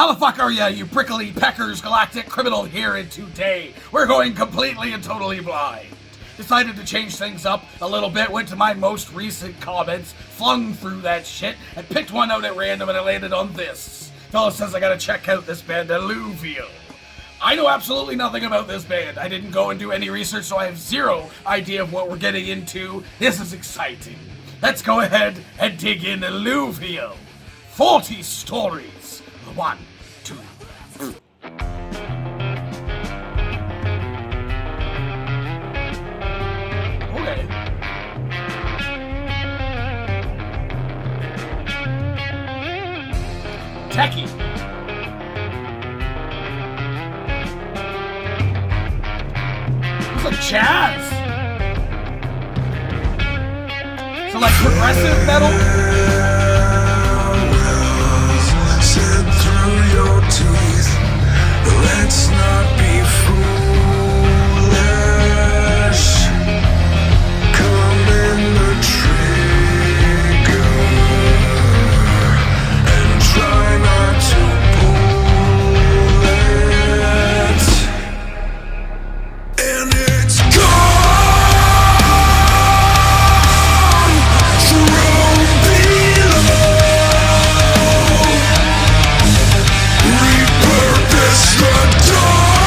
How the fuck are ya, you prickly peckers galactic criminal here and today? We're going completely and totally blind. Decided to change things up a little bit, went to my most recent comments, flung through that shit, and picked one out at random, and I landed on this. Fella says I gotta check out this band, ALLUVIAL. I know absolutely nothing about this band. I didn't go and do any research, so I have zero idea of what we're getting into. This is exciting. Let's go ahead and dig in ALLUVIAL. 40 stories. 1, 2, 3. Okay. Techie. It's like jazz. So like progressive metal. Let's not be foolish. Come in the trigger and try not to pull it. And it's gone from below. Repurpose the dawn.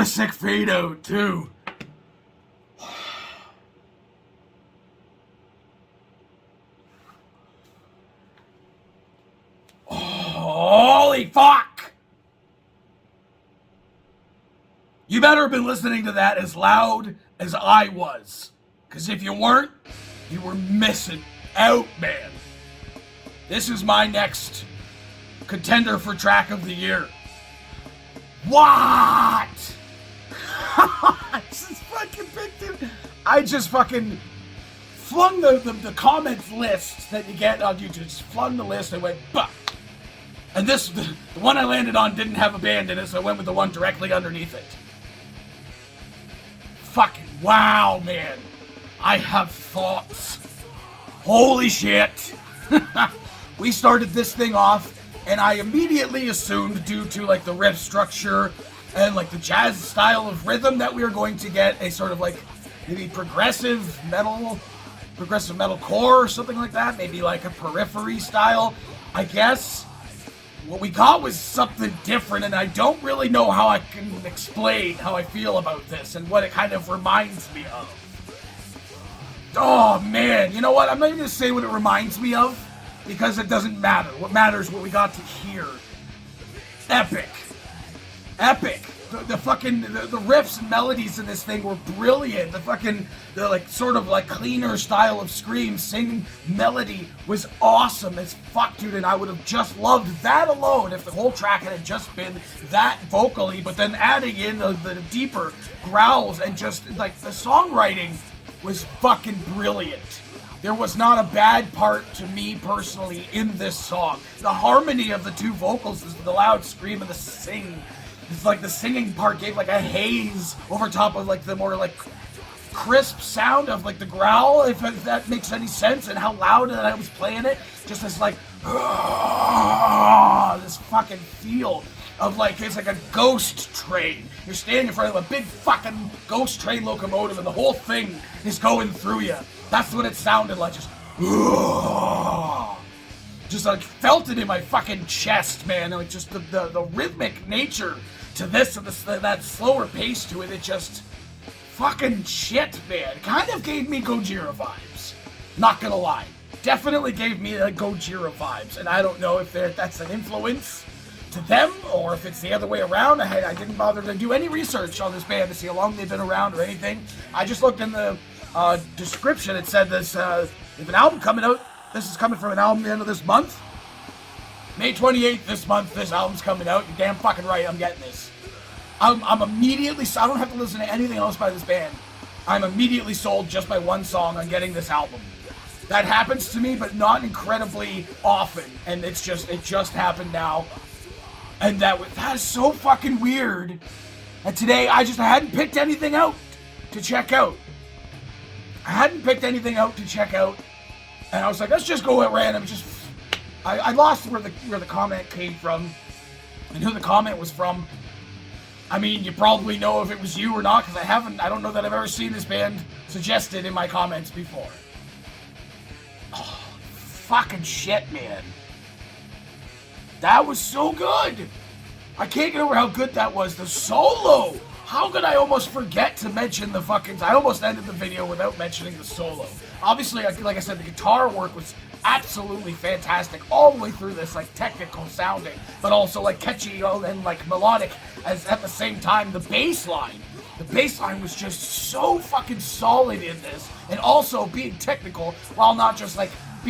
a sick fade out, too. Holy fuck! You better have been listening to that as loud as I was. Because if you weren't, you were missing out, man. This is my next contender for track of the year. What? I just fucking flung the comments list that you get on YouTube. Just flung the list and went, bah. And this, the one I landed on didn't have a band in it, so I went with the one directly underneath it. Fucking wow, man. I have thoughts. Holy shit. We started this thing off, and I immediately assumed, due to like the riff structure and like the jazz style of rhythm, that we were going to get a sort of like maybe progressive metal core or something like that. Maybe like a Periphery style, I guess. What we got was something different, and I don't really know how I can explain how I feel about this and what it kind of reminds me of. Oh man, you know what? I'm not even gonna say what it reminds me of, because it doesn't matter. What matters is what we got to hear. Epic. Epic. The fucking the riffs and melodies in this thing were brilliant. The like sort of like cleaner style of Scream singing melody was awesome as fuck, dude, and I would have just loved that alone if the whole track had just been that vocally, but then adding in the deeper growls and just like the songwriting was fucking brilliant. There was not a bad part to me personally in this song. The harmony of the two vocals, the loud scream and the sing. It's like the singing part gave like a haze over top of like the more like crisp sound of like the growl, if that makes any sense, and how loud that I was playing it. Just this like this fucking feel of like it's like a ghost train. You're standing in front of a big fucking ghost train locomotive, and the whole thing is going through you. That's what it sounded like. Just like felt it in my fucking chest, man. And like just the rhythmic nature to this and that slower pace to it. It just fucking shit, man. Kind of gave me Gojira vibes. Not gonna lie. Definitely gave me Gojira vibes. And I don't know if that's an influence to them or if it's the other way around. I didn't bother to do any research on this band to see how long they've been around or anything. I just looked in the description. It said this, if an album coming out, this is coming from an album at the end of this month. May 28th this month, this album's coming out. You're damn fucking right, I'm getting this. I'm immediately, I don't have to listen to anything else by this band. I'm immediately sold just by one song on getting this album. That happens to me, but not incredibly often. And it just happened now. And that is so fucking weird. And today, I hadn't picked anything out to check out. And I was like, let's just go at random. I lost where the comment came from and who the comment was from. I mean, you probably know if it was you or not, because I don't know that I've ever seen this band suggested in my comments before. Oh, fucking shit, man. That was so good. I can't get over how good that was. The solo. How could I almost forget to mention the fucking... I almost ended the video without mentioning the solo. Obviously, like I said, the guitar work was absolutely fantastic all the way through this, like, technical sounding, but also, like, catchy and, like, melodic as at the same time. The bass line was just so fucking solid in this, and also being technical while not just, like,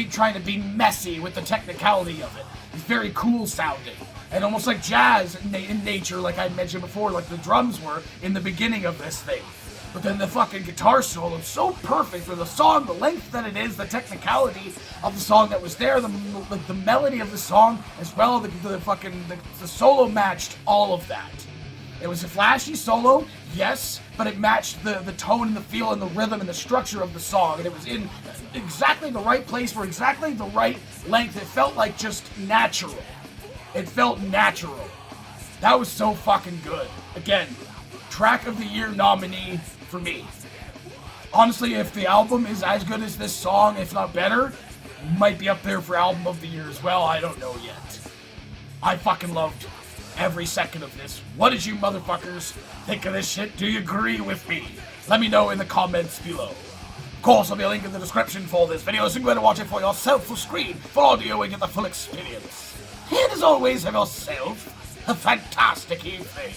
trying to be messy with the technicality of it. It's very cool sounding. And almost like jazz in nature, like I mentioned before, like the drums were in the beginning of this thing. But then the fucking guitar solo is so perfect for the song, the length that it is, the technicality of the song that was there, the melody of the song as well, the solo matched all of that. It was a flashy solo, yes, but it matched the tone and the feel and the rhythm and the structure of the song, and it was in exactly the right place for exactly the right length. It felt like just natural. It felt natural. That was so fucking good. Again, track of the year nominee for me. Honestly, if the album is as good as this song, if not better, might be up there for album of the year as well. I don't know yet. I fucking loved every second of this. What did you motherfuckers think of this shit? Do you agree with me? Let me know in the comments below. Of course, there'll be a link in the description for this video, so you can go ahead and watch it for yourself full screen, full audio, and get the full experience. And as always, have yourself a fantastic evening.